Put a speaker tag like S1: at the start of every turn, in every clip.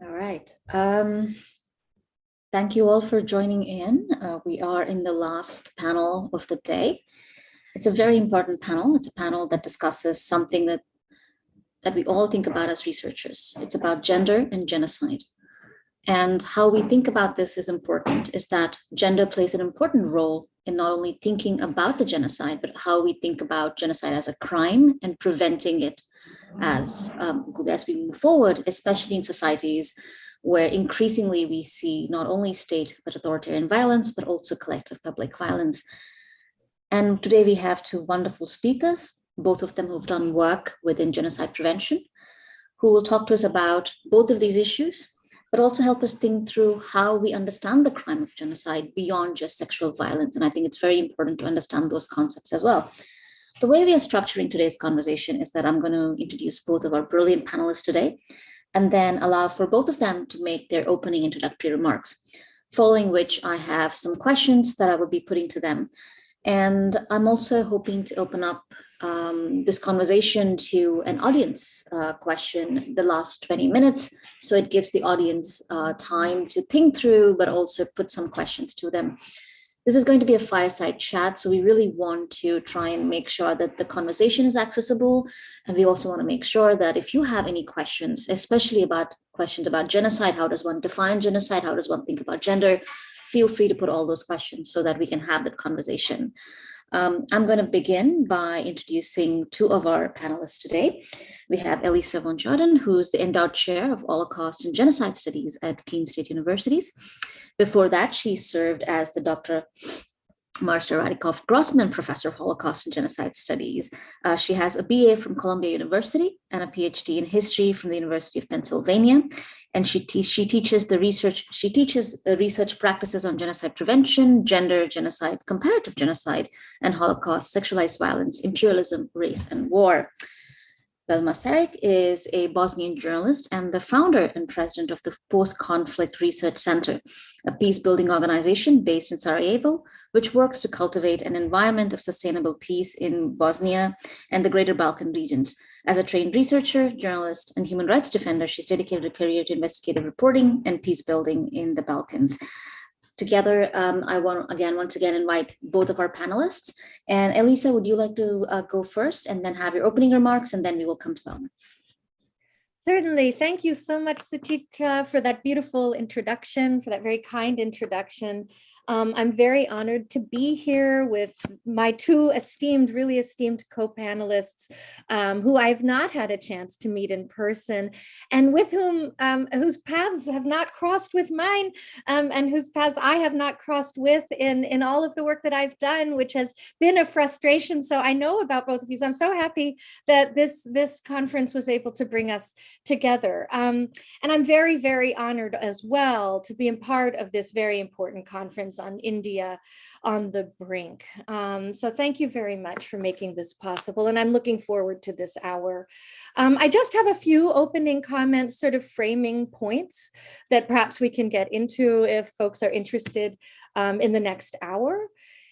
S1: All right. Thank you all for joining in. We are in the last panel of the day. It's a very important panel. It's a panel that discusses something that we all think about as researchers. It's about gender and genocide. And how we think about this is important, is that gender plays an important role in not only thinking about the genocide, but how we think about genocide as a crime and preventing it as we move forward, especially in societies where increasingly we see not only state but authoritarian violence, but also collective public violence. And today we have two wonderful speakers, both of them who've done work within genocide prevention, who will talk to us about both of these issues, but also help us think through how we understand the crime of genocide beyond just sexual violence. And I think it's very important to understand those concepts as well. The way we are structuring today's conversation is that I'm going to introduce both of our brilliant panelists today, and then allow for both of them to make their opening introductory remarks, following which I have some questions that I will be putting to them. And I'm also hoping to open up this conversation to an audience question the last 20 minutes. So it gives the audience time to think through, but also put some questions to them. This is going to be a fireside chat, so we really want to try and make sure that the conversation is accessible. And we also want to make sure that if you have any questions, especially about questions about genocide, how does one define genocide? How does one think about gender? Feel free to put all those questions so that we can have that conversation. I'm going to begin by introducing two of our panelists today. We have Elisa von Jordan, who's the endowed chair of Holocaust and Genocide Studies at Keene State Universities. Before that, she served as the Dr. Marcia Radikoff Grossman Professor of Holocaust and Genocide Studies. She has a BA from Columbia University and a PhD in history from the University of Pennsylvania. And she teaches research practices on genocide prevention, gender, genocide, comparative genocide, and Holocaust, sexualized violence, imperialism, race, and war. Velma is a Bosnian journalist and the founder and president of the Post-Conflict Research Center, a peace-building organization based in Sarajevo, which works to cultivate an environment of sustainable peace in Bosnia and the Greater Balkan regions. As a trained researcher, journalist, and human rights defender, she's dedicated a career to investigative reporting and peace building in the Balkans. Together, I want once again invite both of our panelists. And Elisa, would you like to go first and then have your opening remarks, and then we will come to Velma.
S2: Certainly. Thank you so much, Suchitra, for that beautiful introduction, for that very kind introduction. I'm very honored to be here with my two really esteemed co-panelists who I've not had a chance to meet in person, and with whose paths have not crossed with mine, and whose paths I have not crossed with in all of the work that I've done, which has been a frustration. So I know about both of you. So I'm so happy that this conference was able to bring us together. And I'm very, very honored as well to be a part of this very important conference on India on the brink. So thank you very much for making this possible. And I'm looking forward to this hour. I just have a few opening comments, sort of framing points that perhaps we can get into if folks are interested in the next hour.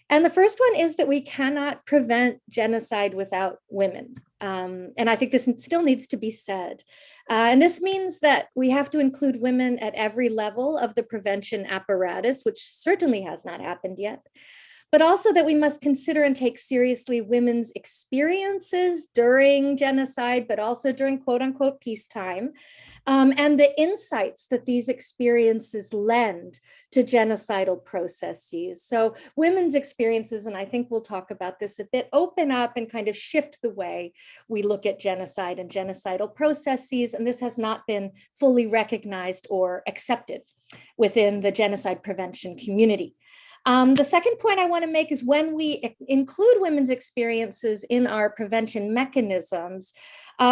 S2: And the first one is that we cannot prevent genocide without women. And I think this still needs to be said. And this means that we have to include women at every level of the prevention apparatus, which certainly has not happened yet, but also that we must consider and take seriously women's experiences during genocide, but also during quote unquote peacetime, and the insights that these experiences lend to genocidal processes. So women's experiences, and I think we'll talk about this a bit, open up and kind of shift the way we look at genocide and genocidal processes, and this has not been fully recognized or accepted within the genocide prevention community. The second point I want to make is when we include women's experiences in our prevention mechanisms,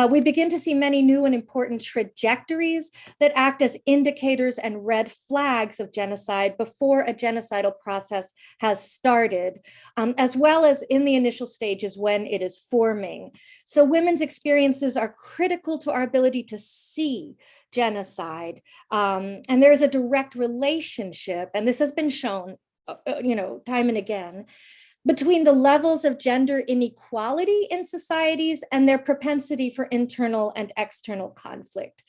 S2: we begin to see many new and important trajectories that act as indicators and red flags of genocide before a genocidal process has started, as well as in the initial stages when it is forming. So women's experiences are critical to our ability to see genocide. And there is a direct relationship, and this has been shown time and again, between the levels of gender inequality in societies and their propensity for internal and external conflict.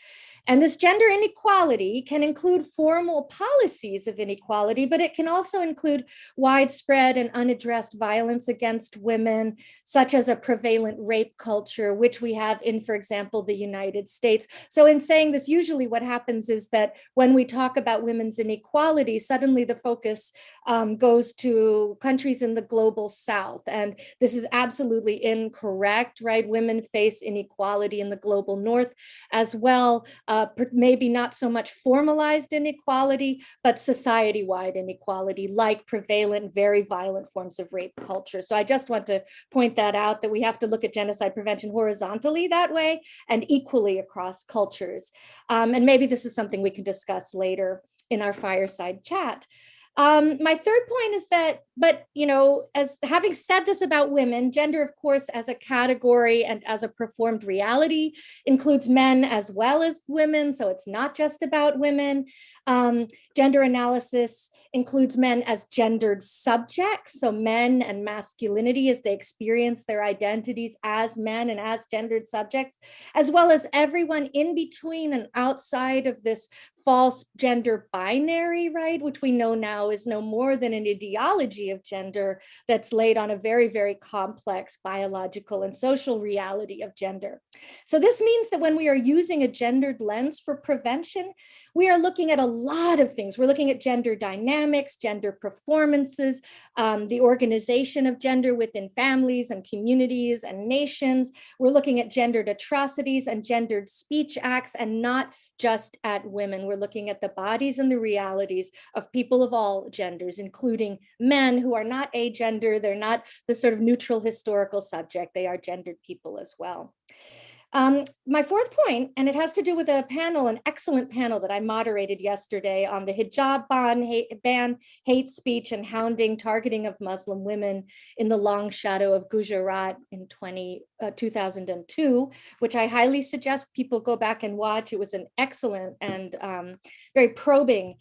S2: And this gender inequality can include formal policies of inequality, but it can also include widespread and unaddressed violence against women, such as a prevalent rape culture, which we have in, for example, the United States. So in saying this, usually what happens is that when we talk about women's inequality, suddenly the focus goes to countries in the global South. And this is absolutely incorrect, right? Women face inequality in the global North as well, maybe not so much formalized inequality, but society-wide inequality, like prevalent, very violent forms of rape culture. So I just want to point that out, that we have to look at genocide prevention horizontally that way and equally across cultures. And maybe this is something we can discuss later in our fireside chat. My third point is that, but as having said this about women, gender, of course, as a category and as a performed reality, includes men as well as women. So it's not just about women. Gender analysis includes men as gendered subjects, so men and masculinity as they experience their identities as men and as gendered subjects, as well as everyone in between and outside of this false gender binary, right, which we know now is no more than an ideology of gender that's laid on a very, very complex biological and social reality of gender. So this means that when we are using a gendered lens for prevention, we are looking at a lot of things. We're looking at gender dynamics, gender performances, the organization of gender within families and communities and nations. We're looking at gendered atrocities and gendered speech acts, and not just at women. We're looking at the bodies and the realities of people of all genders, including men who are not agender. They're not the sort of neutral historical subject. They are gendered people as well. My fourth point, and it has to do with a panel, an excellent panel that I moderated yesterday on the hijab ban, hate speech, and hounding, targeting of Muslim women in the long shadow of Gujarat in 2002, which I highly suggest people go back and watch. It was an excellent and very probing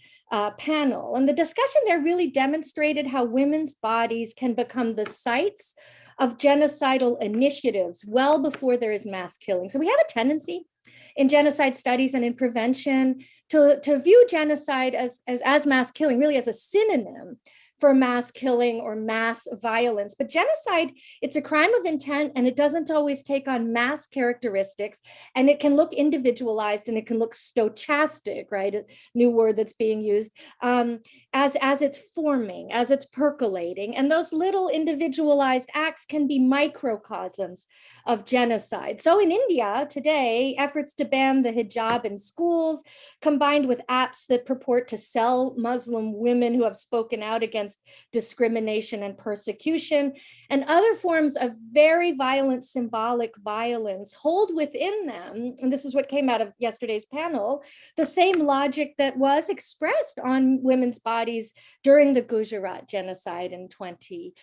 S2: panel. And the discussion there really demonstrated how women's bodies can become the sites of genocidal initiatives well before there is mass killing. So we have a tendency in genocide studies and in prevention to view genocide as mass killing, really as a synonym for mass killing or mass violence. But genocide, it's a crime of intent, and it doesn't always take on mass characteristics, and it can look individualized, and it can look stochastic, right? A new word that's being used, as it's forming, as it's percolating. And those little individualized acts can be microcosms of genocide. So in India today, efforts to ban the hijab in schools, combined with apps that purport to sell Muslim women who have spoken out against discrimination and persecution, and other forms of very violent symbolic violence, hold within them, and this is what came out of yesterday's panel, the same logic that was expressed on women's bodies during the Gujarat genocide in 2002.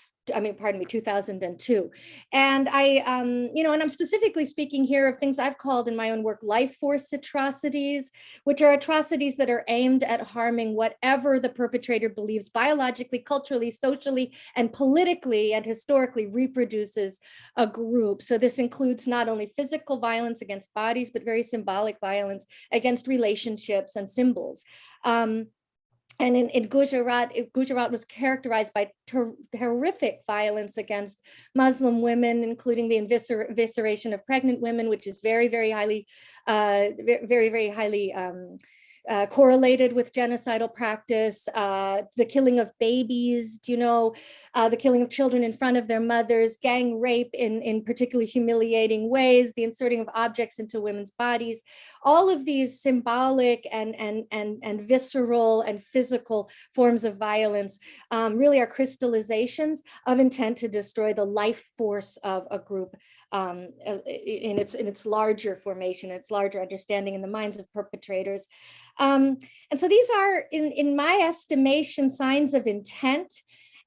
S2: And and I'm specifically speaking here of things I've called in my own work life force atrocities, which are atrocities that are aimed at harming whatever the perpetrator believes biologically, culturally, socially, and politically and historically reproduces a group. So this includes not only physical violence against bodies, but very symbolic violence against relationships and symbols. And in Gujarat was characterized by horrific violence against Muslim women, including the evisceration of pregnant women, which is very, very highly correlated with genocidal practice, the killing of babies, the killing of children in front of their mothers, gang rape in particularly humiliating ways, the inserting of objects into women's bodies. All of these symbolic and visceral and physical forms of violence really are crystallizations of intent to destroy the life force of a group in its larger formation, its larger understanding in the minds of perpetrators. And so these are, in my estimation, signs of intent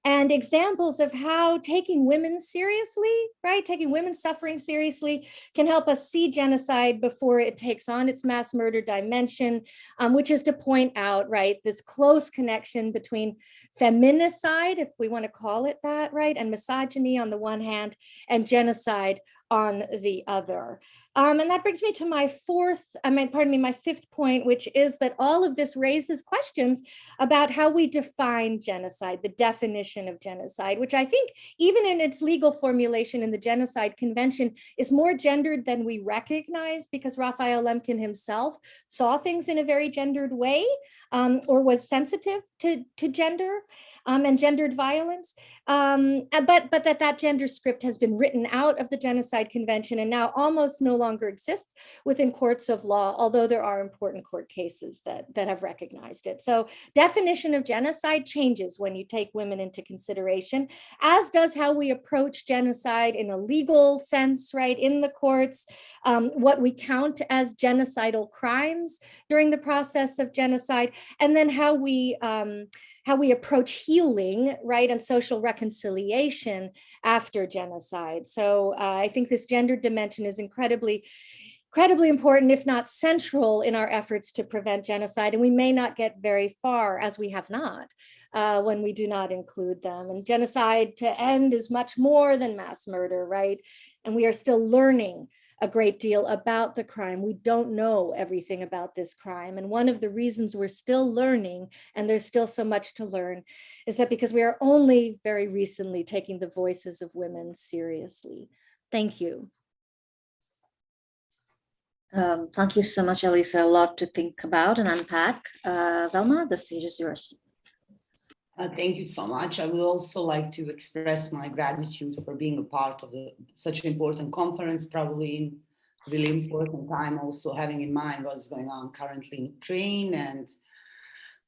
S2: and examples of how taking women seriously, right? Taking women's suffering seriously can help us see genocide before it takes on its mass murder dimension, which is to point out, right, this close connection between feminicide, if we want to call it that, right, and misogyny on the one hand, and genocide on the other. And that brings me to my my fifth point, which is that all of this raises questions about how we define genocide, the definition of genocide, which I think even in its legal formulation in the Genocide Convention is more gendered than we recognize, because Raphael Lemkin himself saw things in a very gendered way, or was sensitive to gender and gendered violence. But that gender script has been written out of the Genocide Convention and now almost no longer exists within courts of law, although there are important court cases that have recognized it. So definition of genocide changes when you take women into consideration, as does how we approach genocide in a legal sense, right, in the courts, what we count as genocidal crimes during the process of genocide, and then how we approach healing, right, and social reconciliation after genocide. So I think this gender dimension is incredibly important, if not central, in our efforts to prevent genocide. And we may not get very far, as we have not, when we do not include them. And genocide to end is much more than mass murder, right? And we are still learning a great deal about the crime. We don't know everything about this crime. And one of the reasons we're still learning, and there's still so much to learn, is that because we are only very recently taking the voices of women seriously. Thank you.
S1: Thank you so much, Elisa. A lot to think about and unpack. Velma, the stage is yours.
S3: Thank you so much. I would also like to express my gratitude for being a part of such an important conference, probably in a really important time, also having in mind what's going on currently in Ukraine. And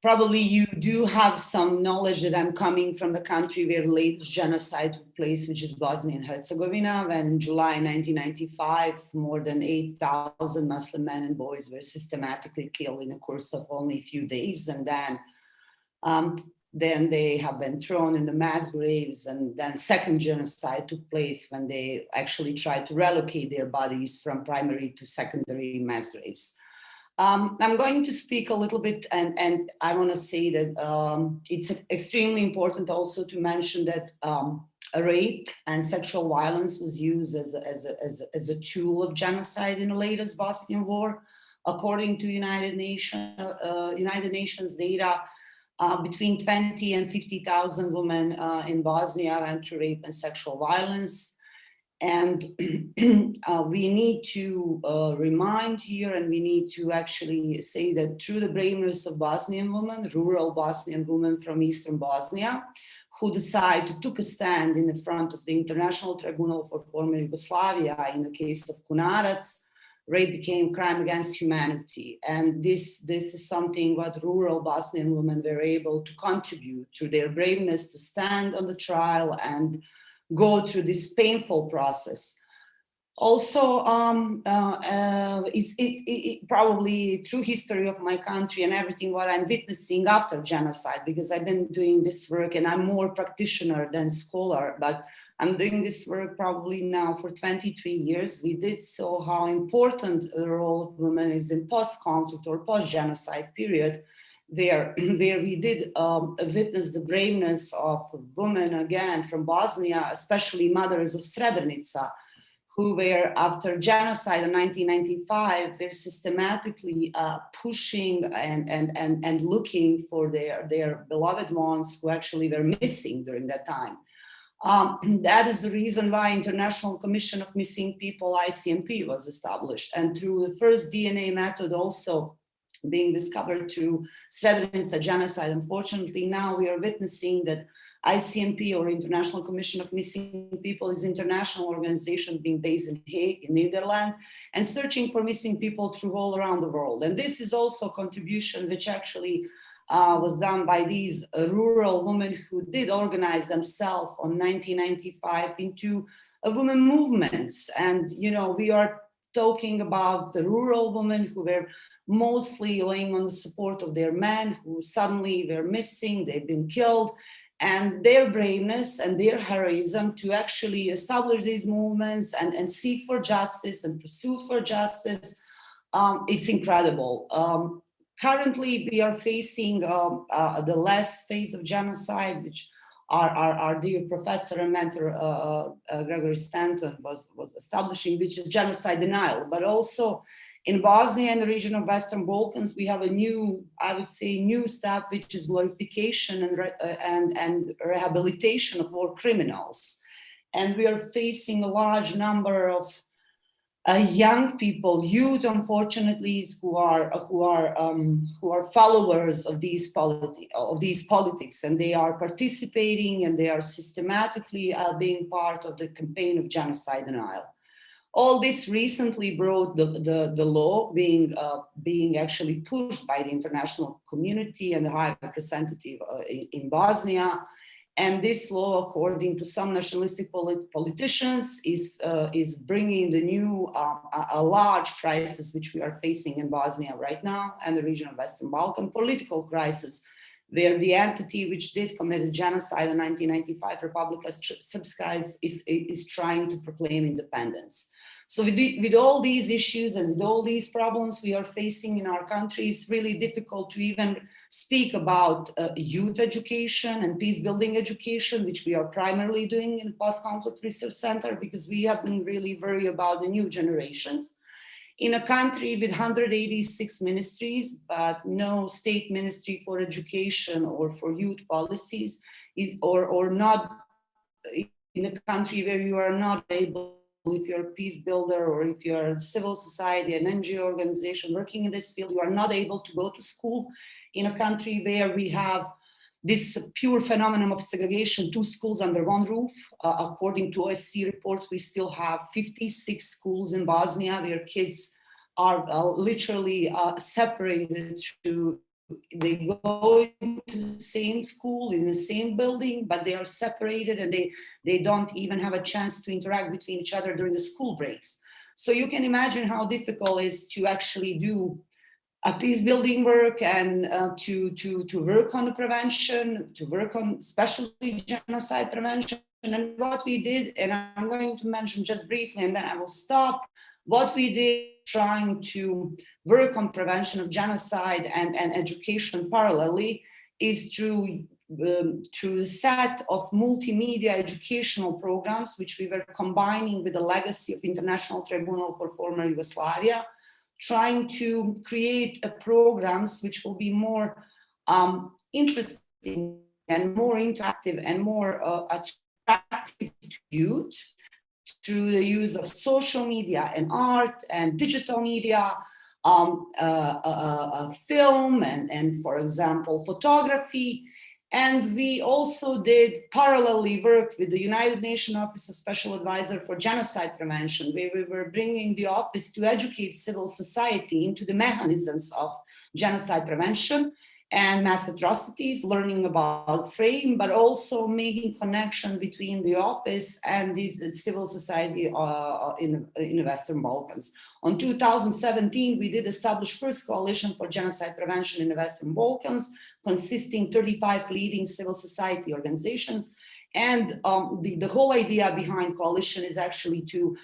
S3: probably you do have some knowledge that I'm coming from the country where the latest genocide took place, which is Bosnia and Herzegovina, when in July 1995, more than 8,000 Muslim men and boys were systematically killed in the course of only a few days. And then they have been thrown in the mass graves, and then second genocide took place when they actually tried to relocate their bodies from primary to secondary mass graves. I'm going to speak a little bit, and I want to say that it's extremely important also to mention that rape and sexual violence was used as a tool of genocide in the latest Bosnian war. According to United Nations data, between 20 and 50,000 women in Bosnia went through rape and sexual violence. And we need to remind here, and we need to actually say that through the braveness of Bosnian women, rural Bosnian women from Eastern Bosnia, who took a stand in the front of the International Tribunal for former Yugoslavia in the case of Kunarac, rape became crime against humanity. And this is something what rural Bosnian women were able to contribute through their braveness to stand on the trial and go through this painful process. Also, it's probably through history of my country and everything what I'm witnessing after genocide, because I've been doing this work and I'm more practitioner than scholar, but I'm doing this work probably now for 23 years. We did so how important the role of women is in post-conflict or post-genocide period, where we did witness the braveness of women again from Bosnia, especially mothers of Srebrenica, who were after genocide in 1995, were systematically pushing and looking for their beloved ones who actually were missing during that time. That is the reason why International Commission of Missing People, ICMP, was established. And through the first DNA method also being discovered through Srebrenica genocide, unfortunately, now we are witnessing that ICMP, or International Commission of Missing People, is an international organization being based in Hague, in Netherlands, and searching for missing people through all around the world. And this is also a contribution which actually was done by these rural women who did organize themselves on 1995 into women movements. And, you know, we are talking about the rural women who were mostly laying on the support of their men who suddenly were missing, they've been killed, and their braveness and their heroism to actually establish these movements and seek for justice and pursue for justice, it's incredible. Currently, we are facing the last phase of genocide, which our dear professor and mentor Gregory Stanton was establishing, which is genocide denial. But also in Bosnia and the region of Western Balkans, we have a new, I would say, new step, which is glorification and rehabilitation of war criminals. And we are facing a large number of young people, youth, unfortunately, who are followers of these politics, and they are participating and they are systematically being part of the campaign of genocide denial. All this recently brought the law being actually pushed by the international community and the High Representative in Bosnia. And this law, according to some nationalistic politicians, is bringing the new, a large crisis which we are facing in Bosnia right now and the region of Western Balkan, political crisis, where the entity which did commit a genocide in 1995, Republika Srpska, is trying to proclaim independence. So with all these issues and with all these problems we are facing in our country, it's really difficult to even speak about youth education and peace building education, which we are primarily doing in Post-Conflict Research Center, because we have been really worried about the new generations. In a country with 186 ministries, but no state ministry for education or for youth policies, or not in a country where you are not able, if you're a peace builder or if you're a civil society, an NGO organization working in this field, you are not able to go to school in a country where we have this pure phenomenon of segregation, 2 schools under one roof. According to OSCE reports, we still have 56 schools in Bosnia where kids are literally separated to, they go into the same school in the same building, but they are separated and they don't even have a chance to interact between each other during the school breaks. So you can imagine how difficult it is to actually do a peace building work and to work on the prevention, to work on especially genocide prevention. And what we did, and I'm going to mention just briefly and then I will stop, what we did trying to work on prevention of genocide and education parallelly is through a set of multimedia educational programs, which we were combining with the legacy of International Tribunal for Former Yugoslavia, trying to create programs which will be more interesting and more interactive and more attractive to youth, through the use of social media and art and digital media, film and for example, photography. And we also did parallelly work with the United Nations Office of Special Advisor for Genocide Prevention, where we were bringing the office to educate civil society into the mechanisms of genocide prevention and mass atrocities, learning about frame, but also making connection between the office and the civil society in the Western Balkans. On 2017, we did establish first coalition for genocide prevention in the Western Balkans, consisting 35 leading civil society organizations. And the whole idea behind coalition is actually to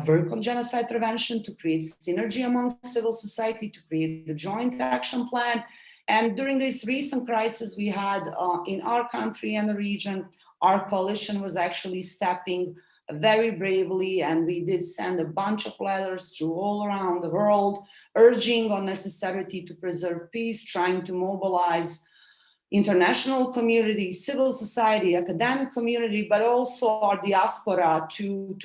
S3: work on genocide prevention, to create synergy among civil society, to create a joint action plan. And during this recent crisis we had in our country and the region, our coalition was actually stepping very bravely, and we did send a bunch of letters through all around the world, urging on necessity to preserve peace, trying to mobilize international community, civil society, academic community, but also our diaspora to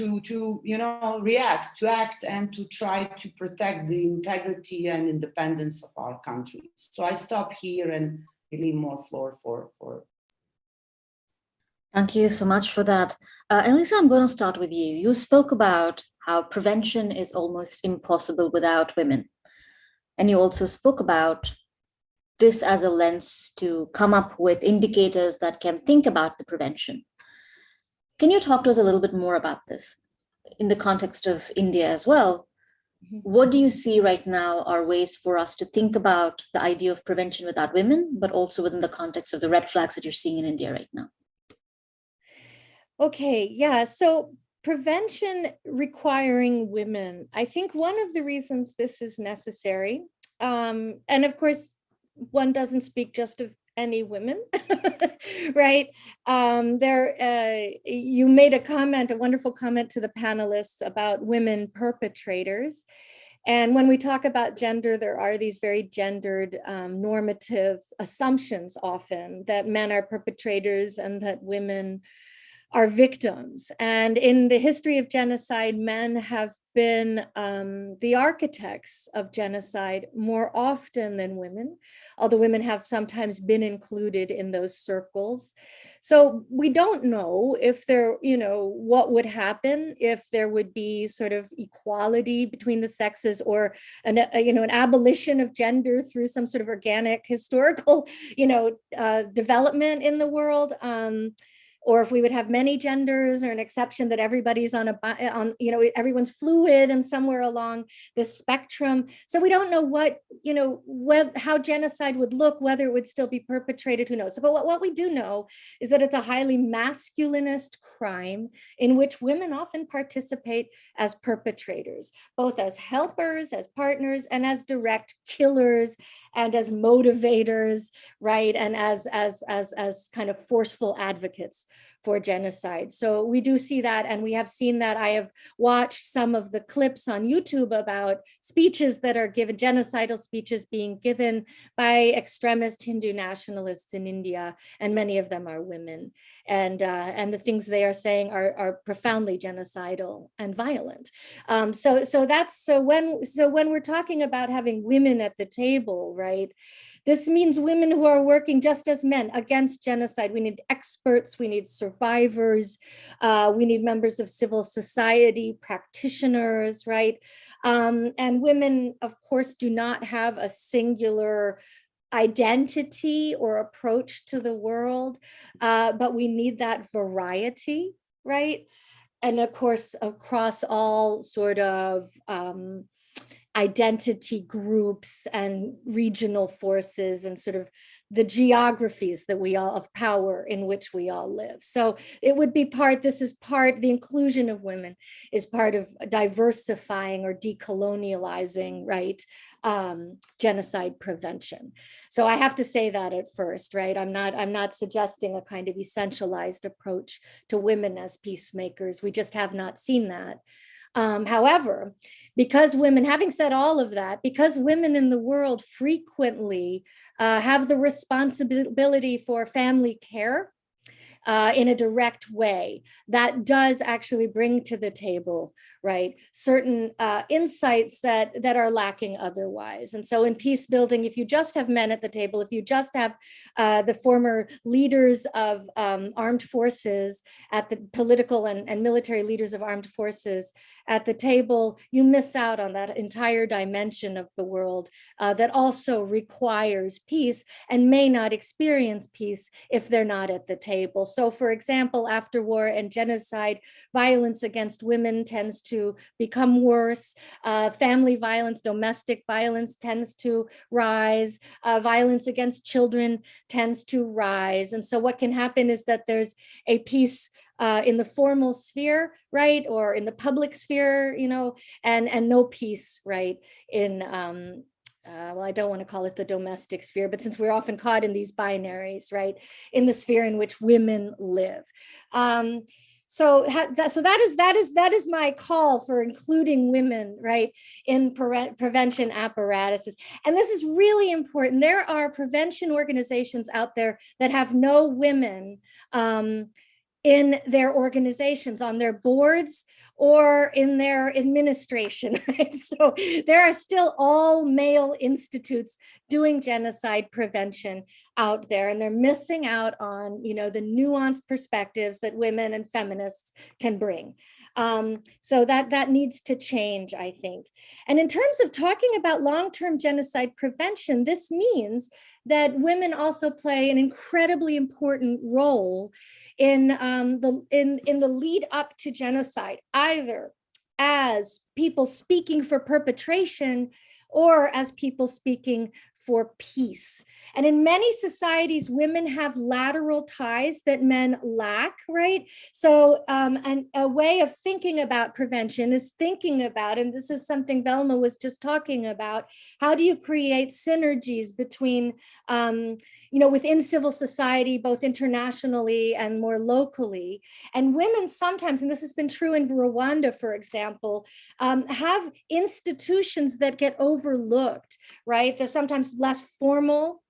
S3: react, to act, and to try to protect the integrity and independence of our country. So I stop here and leave more floor for.
S1: Thank you so much for that. Elisa, I'm going to start with you. You spoke about how prevention is almost impossible without women. And you also spoke about this as a lens to come up with indicators that can think about the prevention. Can you talk to us a little bit more about this in the context of India as well? What do you see right now are ways for us to think about the idea of prevention without women, but also within the context of the red flags that you're seeing in India right now?
S2: Okay, yeah, so prevention requiring women. I think one of the reasons this is necessary, and of course, one doesn't speak just of any women, right? You made a comment, a wonderful comment to the panelists about women perpetrators. And when we talk about gender, there are these very gendered normative assumptions often that men are perpetrators and that women are victims. And in the history of genocide, men have been the architects of genocide more often than women, although women have sometimes been included in those circles. So we don't know if there, what would happen if there would be sort of equality between the sexes, or an abolition of gender through some sort of organic historical, development in the world. Or if we would have many genders, or an exception that everybody's everyone's fluid and somewhere along this spectrum. So we don't know how genocide would look, whether it would still be perpetrated, who knows. But what we do know is that it's a highly masculinist crime in which women often participate as perpetrators, both as helpers, as partners, and as direct killers, and as motivators, right? And as kind of forceful advocates for genocide. So we do see that, and we have seen that. I have watched some of the clips on YouTube about speeches that are given, genocidal speeches being given by extremist Hindu nationalists in India, and many of them are women. And the things they are saying are profoundly genocidal and violent. So when we're talking about having women at the table, right? This means women who are working just as men against genocide. We need experts, we need survivors, we need members of civil society, practitioners, right? And women, of course, do not have a singular identity or approach to the world, but we need that variety, right? And of course, across all sort of identity groups and regional forces and sort of the geographies that we all, of power in which we all live. So it would be the inclusion of women is part of diversifying or decolonializing, right? Genocide prevention. So I have to say that at first, right? I'm not suggesting a kind of essentialized approach to women as peacemakers. We just have not seen that. However, because women, having said all of that, because women in the world frequently have the responsibility for family care in a direct way, that does actually bring to the table, right, certain insights that are lacking otherwise. And so in peace building, if you just have men at the table, if you just have the former leaders of armed forces at the political and military leaders of armed forces at the table, you miss out on that entire dimension of the world that also requires peace and may not experience peace if they're not at the table. So for example, after war and genocide, violence against women tends to become worse. Family violence, domestic violence tends to rise. Violence against children tends to rise. And so what can happen is that there's a peace in the formal sphere, right? Or in the public sphere, and no peace, right? In well, I don't want to call it the domestic sphere, but since we're often caught in these binaries, right, in the sphere in which women live. So that is my call for including women, right, in prevention apparatuses. And this is really important. There are prevention organizations out there that have no women in their organizations, on their boards, or in their administration, right? So there are still all male institutes doing genocide prevention out there, and they're missing out on, the nuanced perspectives that women and feminists can bring. So that needs to change, I think. And in terms of talking about long-term genocide prevention, this means that women also play an incredibly important role in the lead up to genocide, either as people speaking for perpetration or as people speaking for peace. And in many societies, women have lateral ties that men lack, right? So and a way of thinking about prevention is thinking about, and this is something Velma was just talking about, how do you create synergies between, within civil society, both internationally and more locally. And women sometimes, and this has been true in Rwanda, for example, have institutions that get overlooked, right? They're sometimes less formal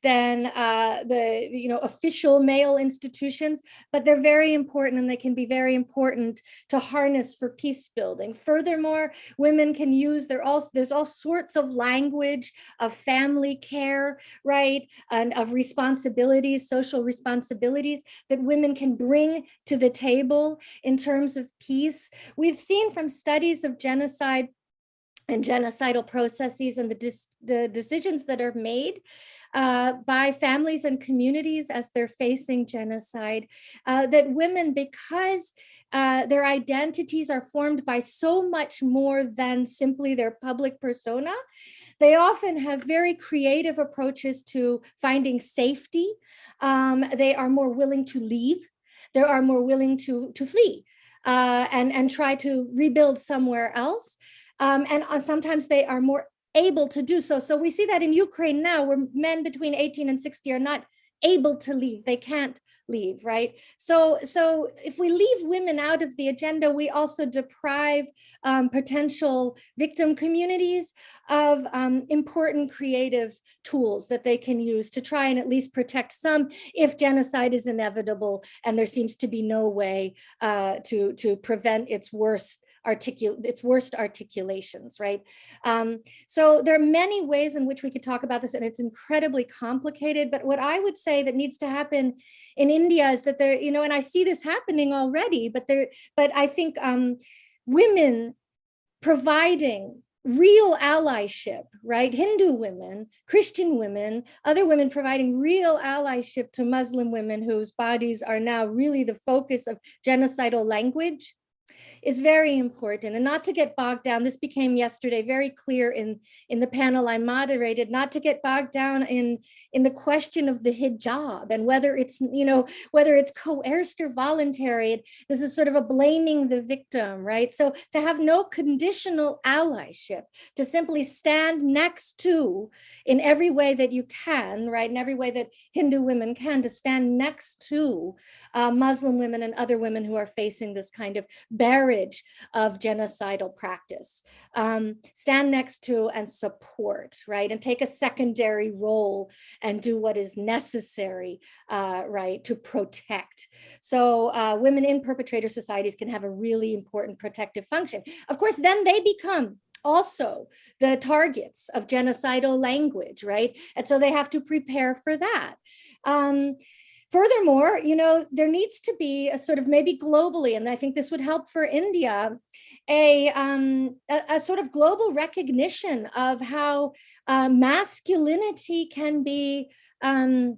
S2: than the official male institutions, but they're very important, and they can be very important to harness for peace building. Furthermore, women can use there's all sorts of language of family care, right, and of responsibilities, social responsibilities that women can bring to the table in terms of peace. We've seen from studies of genocide and genocidal processes and the decisions that are made by families and communities as they're facing genocide, that women, because their identities are formed by so much more than simply their public persona, they often have very creative approaches to finding safety. They are more willing to leave. They are more willing to flee and try to rebuild somewhere else. And sometimes they are more able to do so. So we see that in Ukraine now, where men between 18 and 60 are not able to leave. They can't leave, right? So if we leave women out of the agenda, we also deprive potential victim communities of important creative tools that they can use to try and at least protect some if genocide is inevitable and there seems to be no way to prevent its worst articulations, right? So there are many ways in which we could talk about this, and it's incredibly complicated. But what I would say that needs to happen in India is that there, and I see this happening already, but I think women providing real allyship, right? Hindu women, Christian women, other women providing real allyship to Muslim women whose bodies are now really the focus of genocidal language is very important. And not to get bogged down, this became yesterday very clear in the panel I moderated, not to get bogged down in the question of the hijab and whether it's, whether it's coerced or voluntary. This is sort of a blaming the victim, right? So to have no conditional allyship, to simply stand next to, in every way that you can, right, in every way that Hindu women can, to stand next to Muslim women and other women who are facing this kind of barrage of genocidal practice. Stand next to and support, right? And take a secondary role and do what is necessary, right, to protect. So women in perpetrator societies can have a really important protective function. Of course, then they become also the targets of genocidal language, right? And so they have to prepare for that. Furthermore, there needs to be a sort of, maybe globally, and I think this would help for India, a sort of global recognition of how masculinity can be, how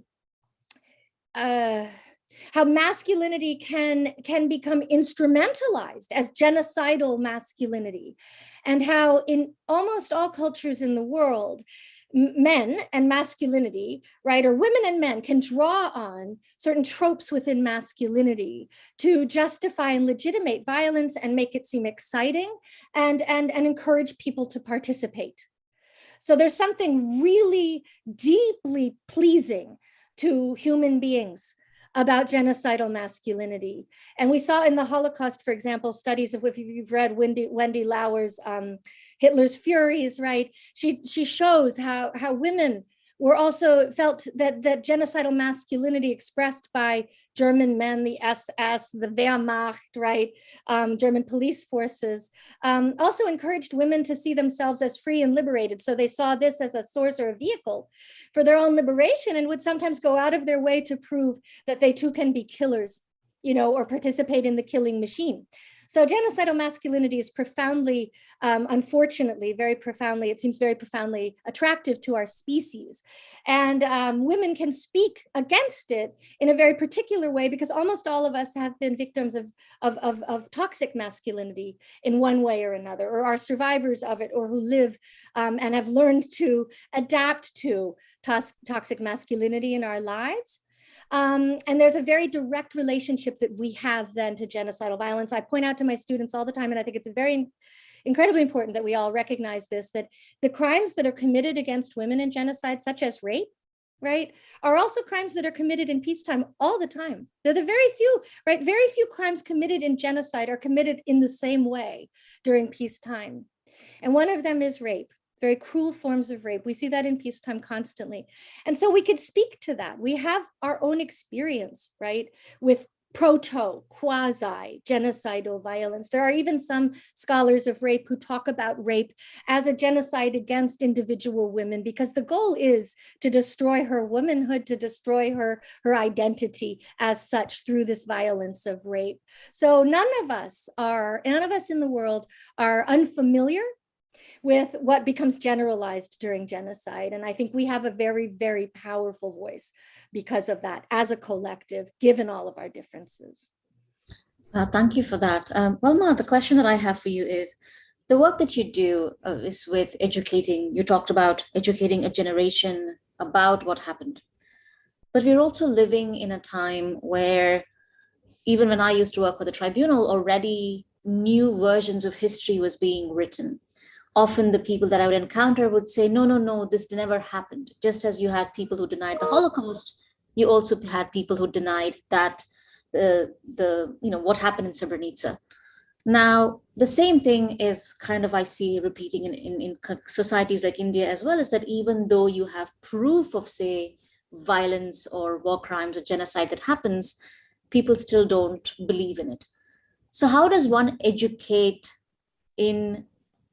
S2: masculinity can become instrumentalized as genocidal masculinity, and how in almost all cultures in the world, men and masculinity, right, or women and men can draw on certain tropes within masculinity to justify and legitimate violence and make it seem exciting and encourage people to participate. So there's something really deeply pleasing to human beings about genocidal masculinity. And we saw in the Holocaust, for example, studies of, if you've read Wendy Lauer's Hitler's Furies, right? She shows how women were also felt that genocidal masculinity expressed by German men, the SS, the Wehrmacht, right? German police forces, also encouraged women to see themselves as free and liberated. So they saw this as a source or a vehicle for their own liberation, and would sometimes go out of their way to prove that they too can be killers, or participate in the killing machine. So genocidal masculinity is profoundly, unfortunately, very profoundly, it seems very profoundly attractive to our species. And women can speak against it in a very particular way, because almost all of us have been victims of toxic masculinity in one way or another, or are survivors of it, or who live and have learned to adapt to toxic masculinity in our lives. And there's a very direct relationship that we have then to genocidal violence. I point out to my students all the time, and I think it's a very incredibly important that we all recognize this, that the crimes that are committed against women in genocide, such as rape, right, are also crimes that are committed in peacetime all the time. They're the very few, right? Very few crimes committed in genocide are committed in the same way during peacetime. And one of them is rape. Very cruel forms of rape. We see that in peacetime constantly. And so we could speak to that. We have our own experience, right, with quasi-genocidal violence. There are even some scholars of rape who talk about rape as a genocide against individual women, because the goal is to destroy her womanhood, to destroy her identity as such through this violence of rape. So none of us in the world are unfamiliar with what becomes generalized during genocide. And I think we have a very, very powerful voice because of that as a collective, given all of our differences.
S1: Thank you for that. Velma, the question that I have for you is, the work that you do is with educating. You talked about educating a generation about what happened. But we're also living in a time where, even when I used to work with the tribunal, already new versions of history was being written. Often the people that I would encounter would say, no, this never happened. Just as you had people who denied the Holocaust, you also had people who denied that what happened in Srebrenica. Now, the same thing is kind of, I see, repeating in societies like India as well, is that even though you have proof of, say, violence or war crimes or genocide that happens, people still don't believe in it. So how does one educate in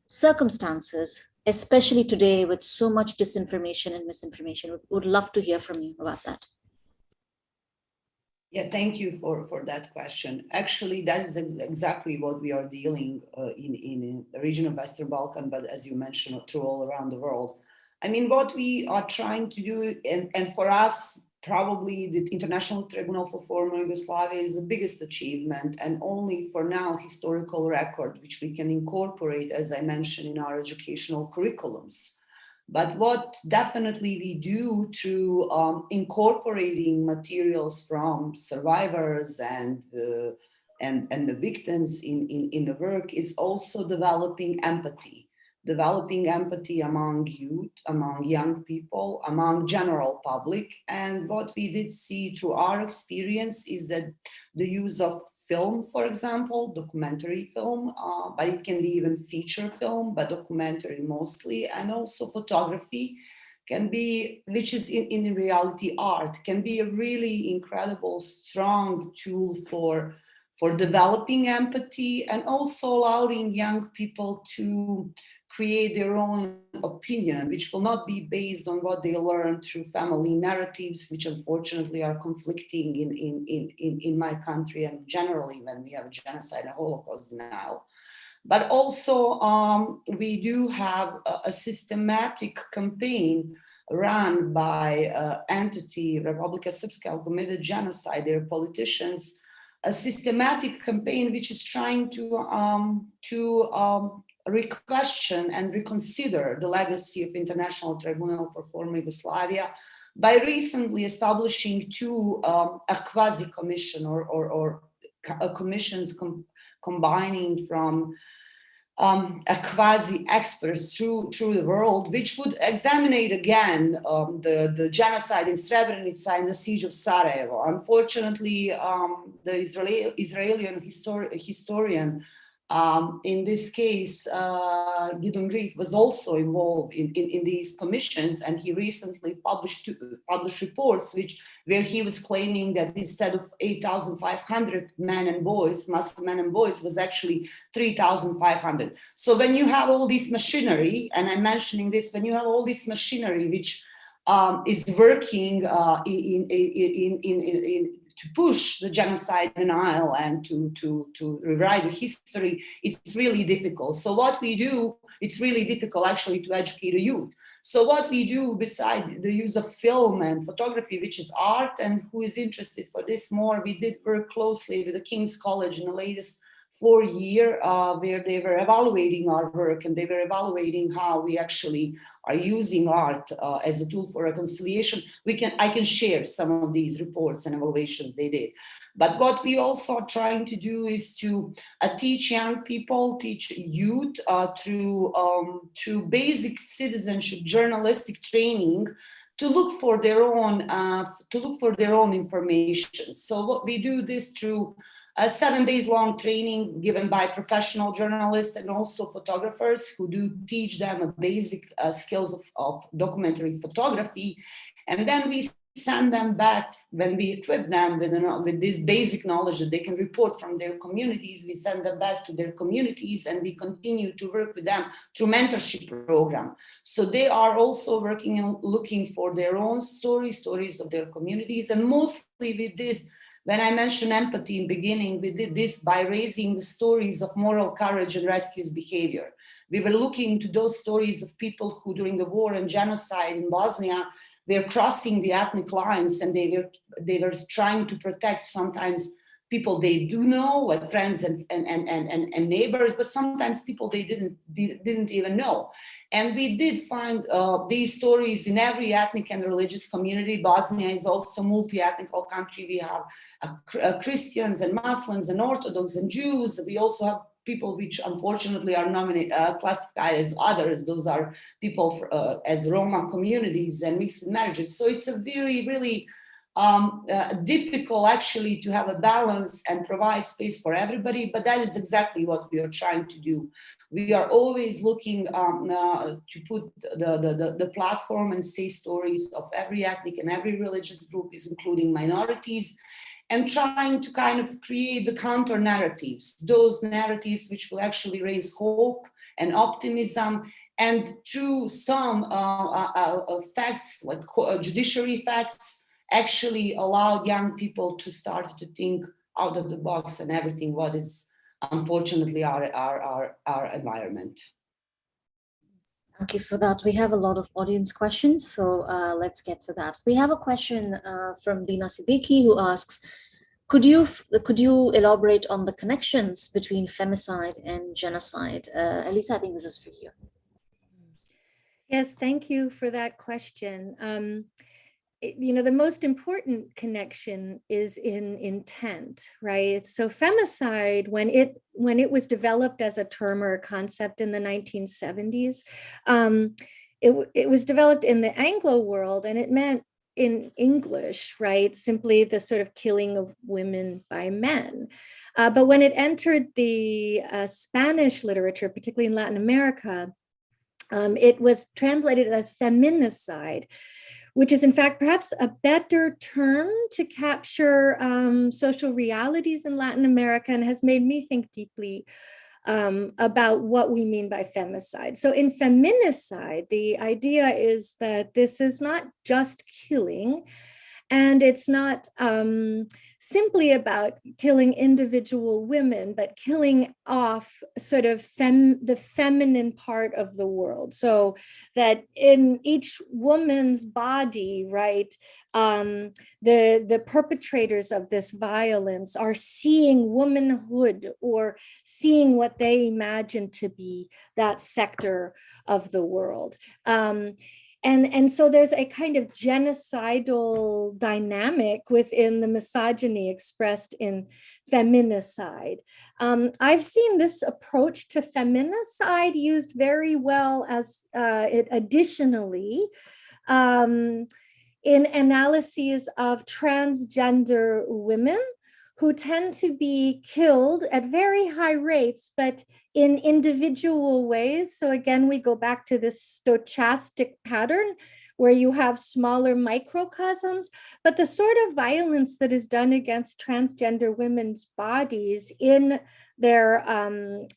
S1: circumstances, especially today with so much disinformation and misinformation? Would love to hear from you about that.
S3: Yeah, thank you for that question. Actually, that is exactly what we are dealing in the region of Western Balkan, but as you mentioned, through all around the world. I mean, what we are trying to do, and for us, probably the International Tribunal for Former Yugoslavia is the biggest achievement, and only for now historical record, which we can incorporate, as I mentioned, in our educational curriculums. But what definitely we do through incorporating materials from survivors and the victims in the work is also developing empathy among youth, among young people, among general public. And what we did see through our experience is that the use of film, for example, documentary film, but it can be even feature film, but documentary mostly, and also photography can be, which is in reality art, can be a really incredible, strong tool for developing empathy and also allowing young people to create their own opinion, which will not be based on what they learned through family narratives, which unfortunately are conflicting in my country and generally when we have a genocide and Holocaust denial. But also we do have a systematic campaign run by entity Republika Srpska who committed genocide, their politicians, a systematic campaign which is trying to re-question and reconsider the legacy of International Tribunal for Former Yugoslavia by recently establishing two a quasi-commission or commissions combining from a quasi-experts through the world, which would examine again the genocide in Srebrenica and the siege of Sarajevo. Unfortunately, the Israeli historian in this case, Gidon Grif was also involved in these commissions, and he recently published reports where he was claiming that instead of 8,500 men and boys, Muslim men and boys, was actually 3,500. So when you have all this machinery, and I'm mentioning this, when you have all this machinery which is working push the genocide denial and to rewrite the history, it's really difficult. So what we do, it's really difficult actually to educate the youth. So what we do, beside the use of film and photography, which is art, and who is interested for this more, we did work closely with the King's College in the latest 4 year, where they were evaluating our work, and they were evaluating how we actually are using art as a tool for reconciliation. I can share some of these reports and evaluations they did. But what we also are trying to do is to teach young people, teach youth through basic citizenship, journalistic training, to look for their own information. So what we do this through a 7 days long training given by professional journalists and also photographers who do teach them a basic skills of documentary photography. And then we send them back, when we equip them with this basic knowledge that they can report from their communities, we send them back to their communities, and we continue to work with them through mentorship program. So they are also working and looking for their own stories of their communities. And mostly with this, when I mentioned empathy in the beginning, we did this by raising the stories of moral courage and rescue behavior. We were looking into those stories of people who, during the war and genocide in Bosnia, were crossing the ethnic lines, and they were trying to protect sometimes people they do know, like friends and neighbors, but sometimes people they didn't even know. And we did find these stories in every ethnic and religious community. Bosnia is also a multi-ethnic country. We have Christians and Muslims and Orthodox and Jews. We also have people which unfortunately are classified as others. Those are people as Roma communities and mixed marriages. So it's a very, really difficult actually to have a balance and provide space for everybody, but that is exactly what we are trying to do. We are always looking to put the platform and say stories of every ethnic and every religious group, including minorities, and trying to kind of create the counter narratives, those narratives which will actually raise hope and optimism. And through some facts, like judiciary facts, actually allow young people to start to think out of the box and everything what is unfortunately our environment.
S1: Thank you for that. We have a lot of audience questions, so let's get to that. We have a question from Dina Siddiqui, who asks, could you elaborate on the connections between femicide and genocide? Elisa, I think this is for you.
S2: Yes, thank you for that question. The most important connection is in intent, right? So femicide, when it was developed as a term or a concept in the 1970s, it was developed in the Anglo world, and it meant in English, right, simply the sort of killing of women by men. But when it entered the Spanish literature, particularly in Latin America, it was translated as feminicide, which is in fact perhaps a better term to capture social realities in Latin America, and has made me think deeply about what we mean by femicide. So in feminicide, the idea is that this is not just killing, and it's not simply about killing individual women, but killing off sort of the feminine part of the world. So that in each woman's body, right, the perpetrators of this violence are seeing womanhood, or seeing what they imagine to be that sector of the world. And so there's a kind of genocidal dynamic within the misogyny expressed in feminicide. I've seen this approach to feminicide used very well as additionally in analyses of transgender women who tend to be killed at very high rates, but in individual ways. So again, we go back to this stochastic pattern where you have smaller microcosms, but the sort of violence that is done against transgender women's bodies in their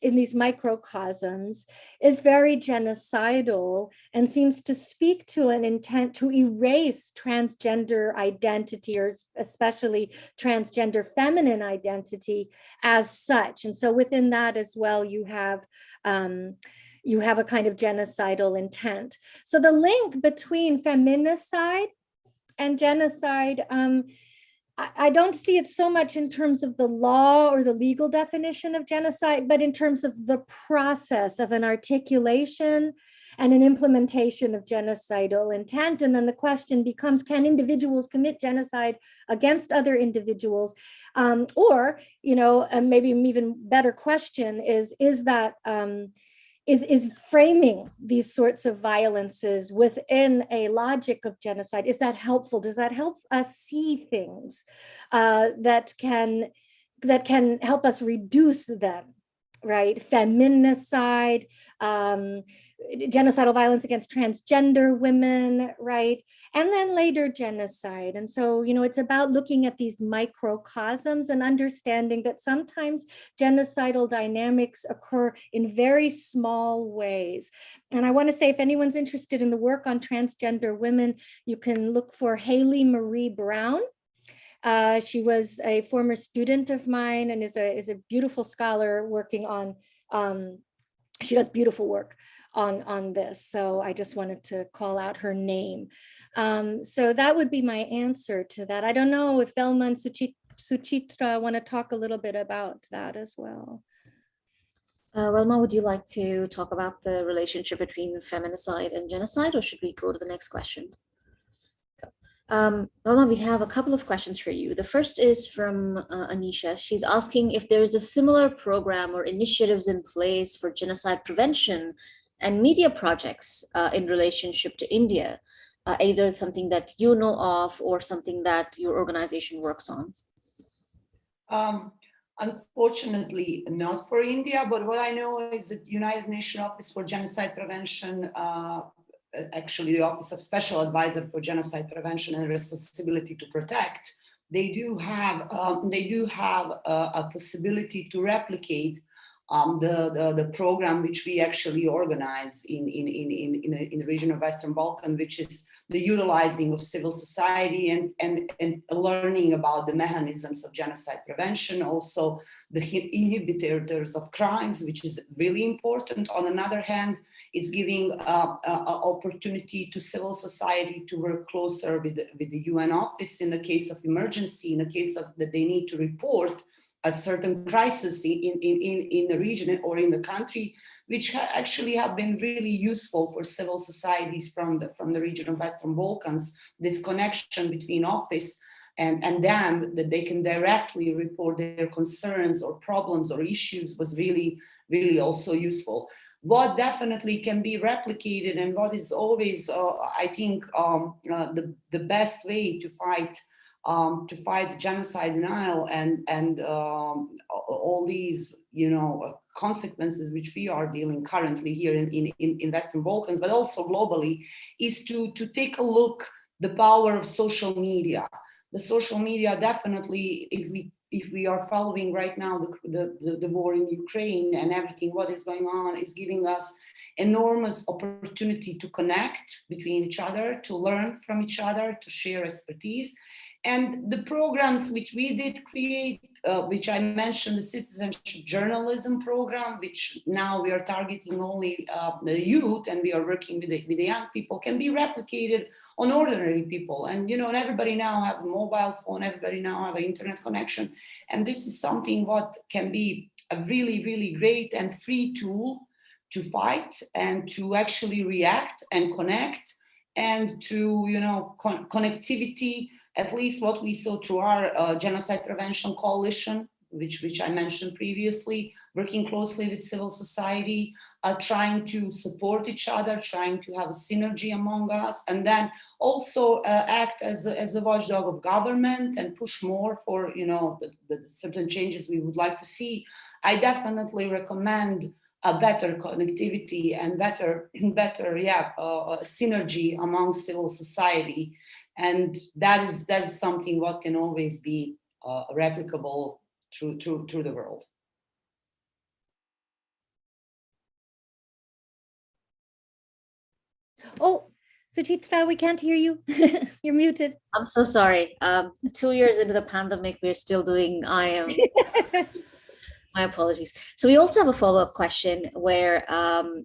S2: in these microcosms is very genocidal and seems to speak to an intent to erase transgender identity, or especially transgender feminine identity as such. And so within that as well, you have a kind of genocidal intent. So the link between feminicide and genocide, I don't see it so much in terms of the law or the legal definition of genocide, but in terms of the process of an articulation and an implementation of genocidal intent. And then the question becomes, can individuals commit genocide against other individuals? Or, maybe an even better question is that is framing these sorts of violences within a logic of genocide, is that helpful? Does that help us see things that can help us reduce them, right? Feminicide, genocidal violence against transgender women, right? And then later genocide. And so, it's about looking at these microcosms and understanding that sometimes genocidal dynamics occur in very small ways. And I want to say, if anyone's interested in the work on transgender women, you can look for Haley Marie Brown. She was a former student of mine and is a beautiful scholar working on, she does beautiful work on this. So I just wanted to call out her name. So that would be my answer to that. I don't know if Velma and Suchitra want to talk a little bit about that as well.
S1: Velma, would you like to talk about the relationship between feminicide and genocide, or should we go to the next question? Velma, we have a couple of questions for you. The first is from Anisha. She's asking if there is a similar program or initiatives in place for genocide prevention and media projects in relationship to India, either something that you know of or something that your organization works on.
S3: Unfortunately, not for India, but what I know is that United Nations Office for Genocide Prevention, actually the Office of Special Advisor for Genocide Prevention and Responsibility to Protect, they do have a possibility to replicate the program which we actually organize in the region of Western Balkan, which is the utilizing of civil society and learning about the mechanisms of genocide prevention, also the inhibitors of crimes, which is really important. On another hand, it's giving an opportunity to civil society to work closer with the UN office in the case of emergency, in the case of that they need to report a certain crisis in the region or in the country, which actually have been really useful for civil societies from the region of Western Balkans. This connection between office and them, that they can directly report their concerns or problems or issues, was really, really also useful. What definitely can be replicated and what is always, I think, the best way to fight genocide denial and all these, consequences which we are dealing currently here in Western Balkans, but also globally, is to take a look the power of social media. The social media definitely, if we are following right now the war in Ukraine and everything what is going on, is giving us enormous opportunity to connect between each other, to learn from each other, to share expertise. And the programs which we did create, which I mentioned, the citizenship journalism program, which now we are targeting only the youth, and we are working with the young people, can be replicated on ordinary people. And and everybody now have a mobile phone, everybody now have an internet connection, and this is something what can be a really, really great and free tool to fight and to actually react and connect, and to connectivity. At least what we saw through our Genocide Prevention Coalition, which I mentioned previously, working closely with civil society, trying to support each other, trying to have a synergy among us, and then also act as a watchdog of government and push more for the certain changes we would like to see. I definitely recommend a better connectivity and better synergy among civil society. And that is something what can always be replicable through the world.
S2: Oh, Suchitra, we can't hear you. You're muted.
S1: I'm so sorry. 2 years into the pandemic, we're still doing IM. My apologies. So we also have a follow-up question where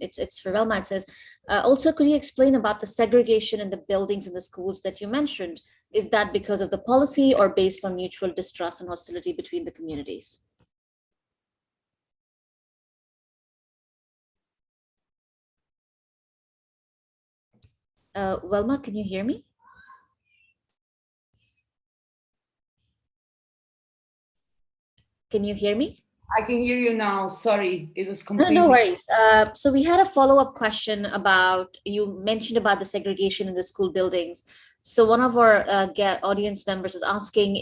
S1: it's for Velma. It says, also, could you explain about the segregation in the buildings in the schools that you mentioned? Is that because of the policy or based on mutual distrust and hostility between the communities? Velma, can you hear me? Can you hear me?
S3: I can hear you now. Sorry, it was completely.
S1: No worries. So we had a follow-up question about, you mentioned about the segregation in the school buildings. So one of our audience members is asking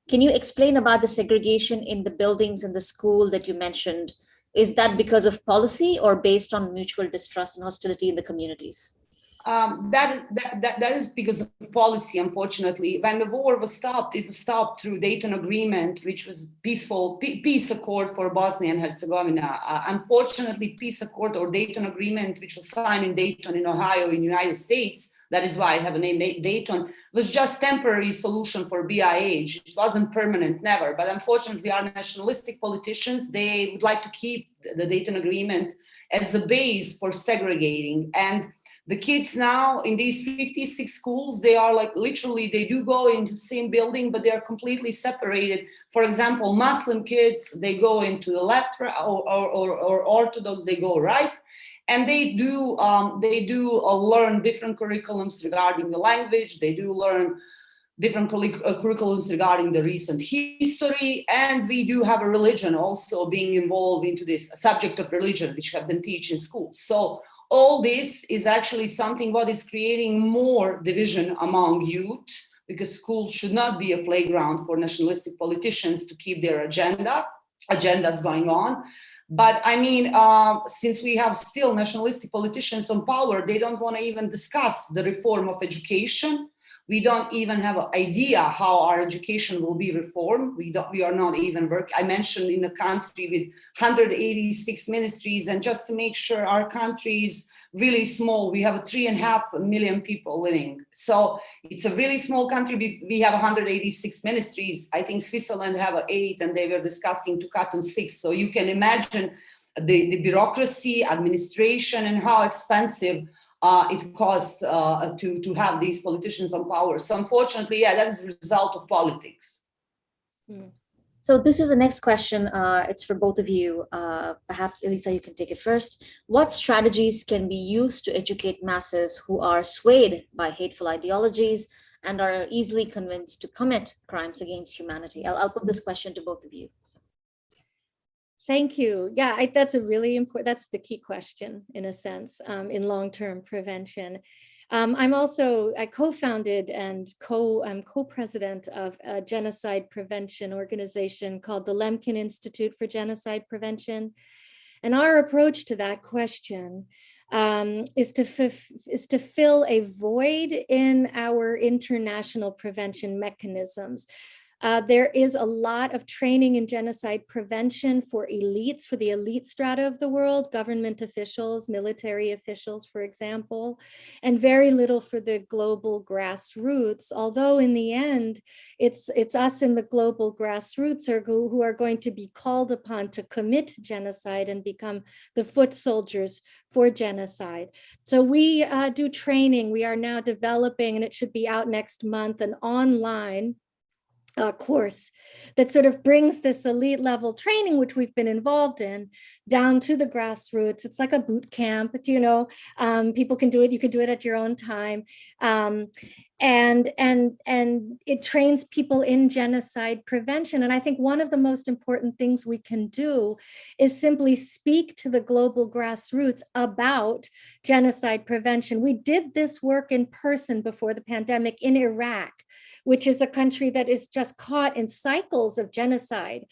S1: can you explain about the segregation in the buildings in the school that you mentioned? Is that because of policy or based on mutual distrust and hostility in the communities?
S3: That is because of policy, unfortunately. When the war was stopped, it was stopped through Dayton Agreement, which was peace accord for Bosnia and Herzegovina. Unfortunately, peace accord or Dayton Agreement, which was signed in Dayton in Ohio in the United States, that is why I have a name Dayton, was just temporary solution for BIH. It wasn't permanent, never. But unfortunately, our nationalistic politicians, they would like to keep the Dayton Agreement as the base for segregating. And the kids now in these 56 schools, they are like literally, they do go into the same building, but they are completely separated. For example, Muslim kids, they go into the left or Orthodox, they go right. And they do learn different curriculums regarding the language. They do learn different curriculums regarding the recent history. And we do have a religion also being involved into this subject of religion, which have been taught in schools. So all this is actually something what is creating more division among youth, because schools should not be a playground for nationalistic politicians to keep their agendas going on. But I mean, since we have still nationalistic politicians on power, they don't want to even discuss the reform of education. We don't even have an idea how our education will be reformed. We are not even working. I mentioned in a country with 186 ministries, and just to make sure our country is really small, we have 3.5 million people living. So it's a really small country. We have 186 ministries. I think Switzerland have 8, and they were discussing to cut on 6. So you can imagine the bureaucracy, administration, and how expensive it costs to have these politicians on power. So unfortunately, yeah, that is a result of politics.
S1: So this is the next question. It's for both of you. Perhaps Elisa, you can take it first. What strategies can be used to educate masses who are swayed by hateful ideologies and are easily convinced to commit crimes against humanity? I'll put this question to both of you.
S2: Thank you. Yeah, that's a really important, that's the key question in a sense in long-term prevention. I co-founded and I'm co-president of a genocide prevention organization called the Lemkin Institute for Genocide Prevention. And our approach to that question is to fill a void in our international prevention mechanisms. There is a lot of training in genocide prevention for elites, for the elite strata of the world, government officials, military officials, for example, and very little for the global grassroots. Although in the end, it's us in the global grassroots who are going to be called upon to commit genocide and become the foot soldiers for genocide. So we do training. We are now developing, and it should be out next month, an online course that sort of brings this elite level training, which we've been involved in, down to the grassroots. It's like a boot camp, but, you know, people can do it. You can do it at your own time. And it trains people in genocide prevention. And I think one of the most important things we can do is simply speak to the global grassroots about genocide prevention. We did this work in person before the pandemic in Iraq, which is a country that is just caught in cycles of genocide.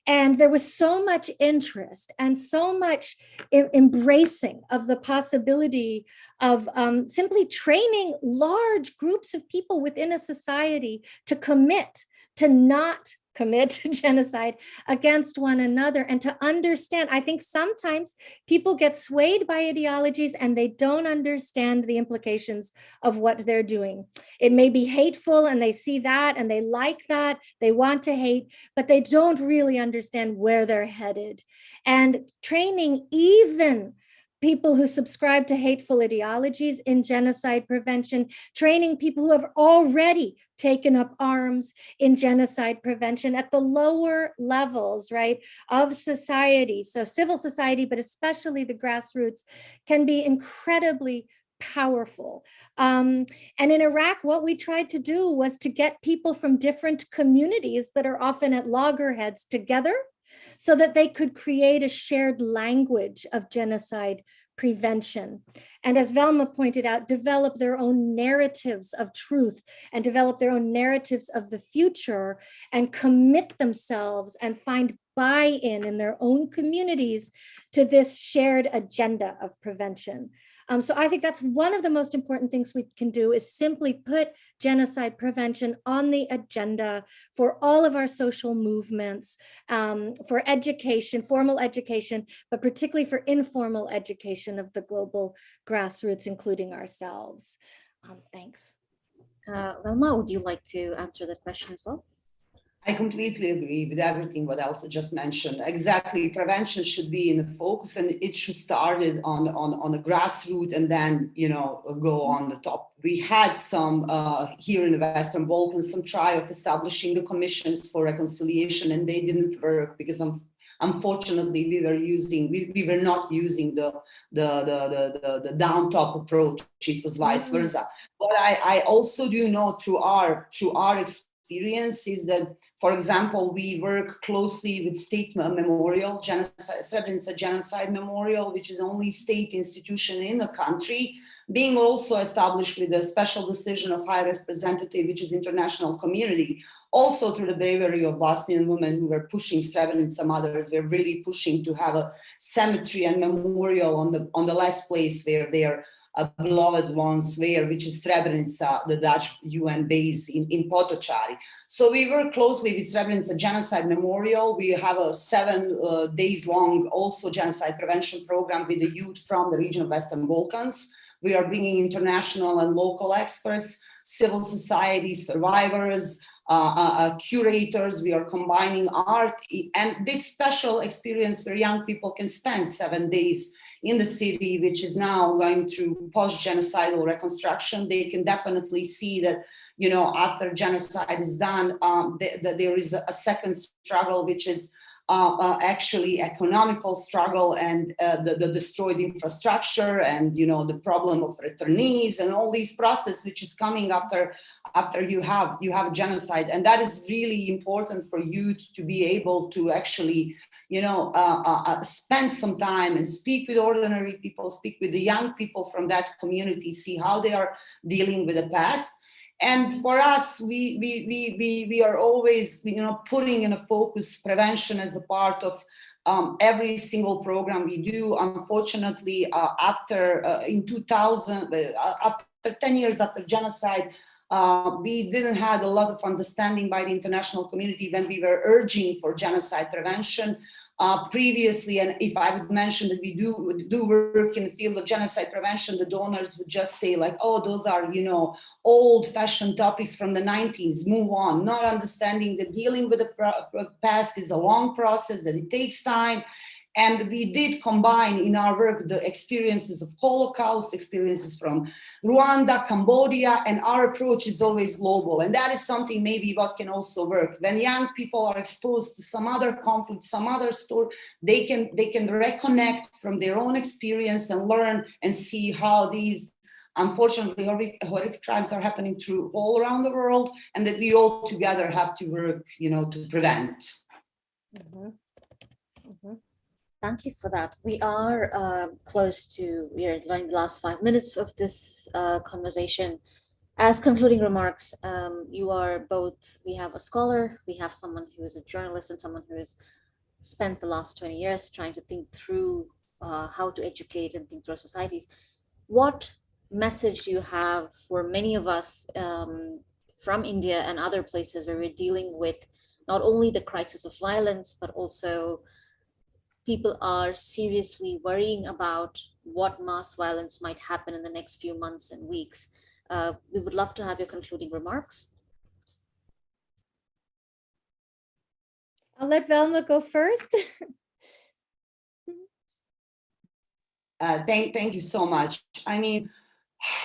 S2: And there was so much interest and so much embracing of the possibility of simply training large groups of people within a society to commit to not commit to genocide against one another and to understand. I think sometimes people get swayed by ideologies and they don't understand the implications of what they're doing. It may be hateful and they see that and they like that, they want to hate, but they don't really understand where they're headed. And training even people who subscribe to hateful ideologies in genocide prevention, training people who have already taken up arms in genocide prevention at the lower levels, right, of society. So civil society, but especially the grassroots, can be incredibly powerful. And in Iraq, what we tried to do was to get people from different communities that are often at loggerheads together, so that they could create a shared language of genocide prevention. And as Velma pointed out, develop their own narratives of truth and develop their own narratives of the future and commit themselves and find buy-in in their own communities to this shared agenda of prevention. So I think that's one of the most important things we can do, is simply put genocide prevention on the agenda for all of our social movements, for education, formal education, but particularly for informal education of the global grassroots, including ourselves. Thanks.
S1: Velma, would you like to answer that question as well?
S3: I completely agree with everything what Elsa just mentioned. Exactly, prevention should be in the focus, and it should start it on the grassroots and then, you know, go on the top. We had some here in the Western Balkans, some try of establishing the commissions for reconciliation, and they didn't work because unfortunately we were not using the down top approach. It was vice versa. But I also do know through our experience is that, for example, we work closely with State Memorial, Srebrenica Genocide Memorial, which is the only state institution in the country, being also established with a special decision of High Representative, which is international community. Also through the bravery of Bosnian women who were pushing Srebrenica mothers, we're really pushing to have a cemetery and memorial on the last place where they are beloved ones were, which is Srebrenica, the Dutch UN base in Potocari. So we work closely with Srebrenica Genocide Memorial. We have a 7 days long also genocide prevention program with the youth from the region of Western Balkans. We are bringing international and local experts, civil society, survivors, curators. We are combining art and this special experience where young people can spend 7 days in the city, which is now going through post-genocidal reconstruction. They can definitely see that, you know, after genocide is done, that there is a second struggle, which is actually economical struggle and the destroyed infrastructure and, you know, the problem of returnees and all these process which is coming after you have genocide. And that is really important for youth to be able to actually, you know, spend some time and speak with ordinary people, speak with the young people from that community, see how they are dealing with the past. And for us, we are always, you know, putting in a focus prevention as a part of every single program we do. Unfortunately, in 2000, after 10 years after genocide, we didn't have a lot of understanding by the international community when we were urging for genocide prevention. Previously, and if I would mention that we do work in the field of genocide prevention, the donors would just say like, oh, those are, you know, old-fashioned topics from the 90s, move on, not understanding that dealing with the past is a long process, that it takes time. And we did combine in our work the experiences of Holocaust, experiences from Rwanda, Cambodia, and our approach is always global. And that is something maybe what can also work. When young people are exposed to some other conflict, some other story, they can reconnect from their own experience and learn and see how these unfortunately horrific crimes are happening through all around the world, and that we all together have to work, you know, to prevent.
S1: Thank you for that. We are close to, we are in the last 5 minutes of this conversation. As concluding remarks, you are both, we have a scholar, we have someone who is a journalist, and someone who has spent the last 20 years trying to think through how to educate and think through our societies. What message do you have for many of us from India and other places where we're dealing with not only the crisis of violence, but also people are seriously worrying about what mass violence might happen in the next few months and weeks? We would love to have your concluding remarks.
S2: I'll let Velma go first.
S3: Thank you so much. I mean,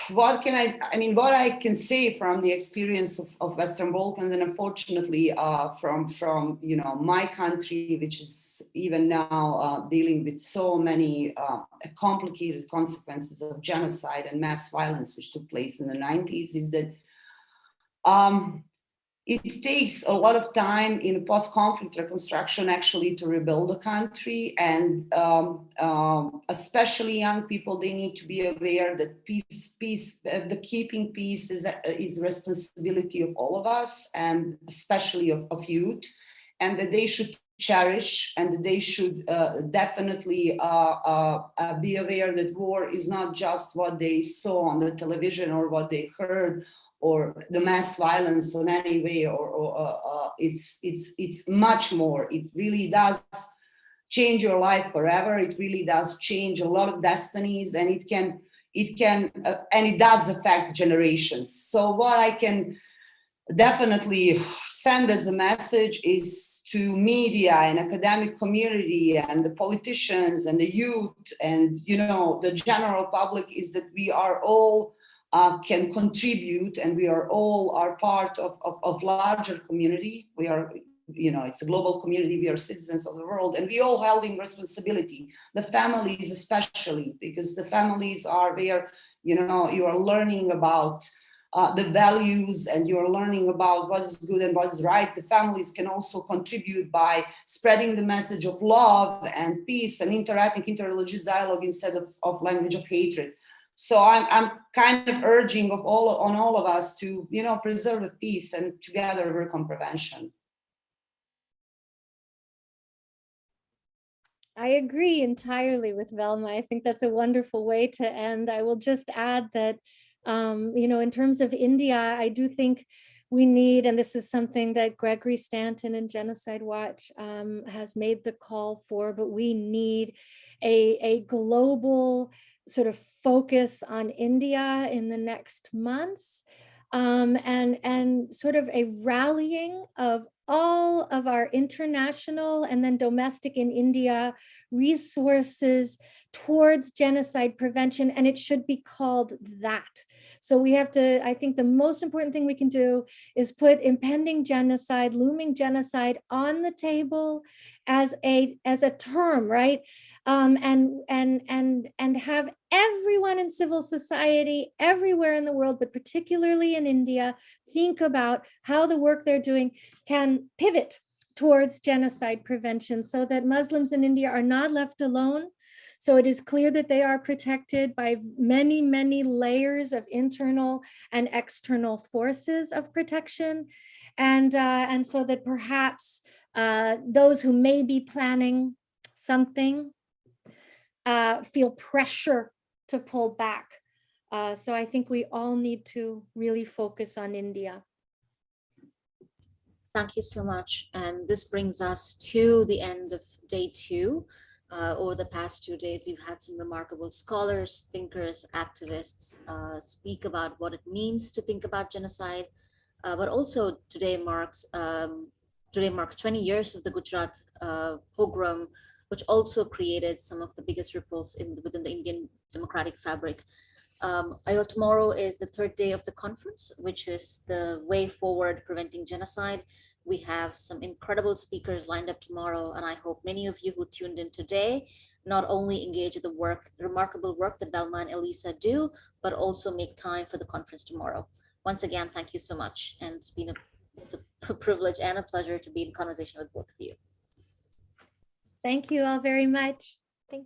S3: what I can say from the experience of Western Balkans, and unfortunately from my country, which is even now dealing with so many complicated consequences of genocide and mass violence which took place in the 90s, is that it takes a lot of time in post-conflict reconstruction actually to rebuild a country, and especially young people, they need to be aware that the keeping peace is responsibility of all of us, and especially of youth, and that they should cherish, and that they should definitely be aware that war is not just what they saw on the television or what they heard, or the mass violence in any way, or it's much more. It really does change your life forever. It really does change a lot of destinies, and it does affect generations. So what I can definitely send as a message is to media and academic community and the politicians and the youth and the general public, is that we are all can contribute, and we are part of larger community. We are, it's a global community. We are citizens of the world, and we all holding responsibility. The families especially, because the families are where, you are learning about the values, and you're learning about what is good and what is right. The families can also contribute by spreading the message of love and peace and interreligious dialogue instead of language of hatred. So I'm kind of urging on all of us to, preserve the peace and together work on prevention.
S2: I agree entirely with Velma. I think that's a wonderful way to end. I will just add that, in terms of India, I do think we need, and this is something that Gregory Stanton and Genocide Watch has made the call for, but we need a global sort of focus on India in the next months, and sort of a rallying of all of our international and then domestic in India resources towards genocide prevention, and it should be called that. So we have to, I think the most important thing we can do is put impending genocide, looming genocide on the table as a term, right? And have everyone in civil society everywhere in the world, but particularly in India, think about how the work they're doing can pivot towards genocide prevention, so that Muslims in India are not left alone. So it is clear that they are protected by many, many layers of internal and external forces of protection. And so that perhaps those who may be planning something feel pressure to pull back. So I think we all need to really focus on India.
S1: Thank you so much. And this brings us to the end of day 2. Over the past 2 days, we've had some remarkable scholars, thinkers, activists speak about what it means to think about genocide. But also today marks 20 years of the Gujarat pogrom, which also created some of the biggest ripples within the Indian democratic fabric. Tomorrow is the 3rd day of the conference, which is the way forward preventing genocide. We have some incredible speakers lined up tomorrow, and I hope many of you who tuned in today not only engage with the remarkable work that Velma and Elisa do, but also make time for the conference tomorrow. Once again, thank you so much, and it's been a privilege and a pleasure to be in conversation with both of you.
S2: Thank you all very much.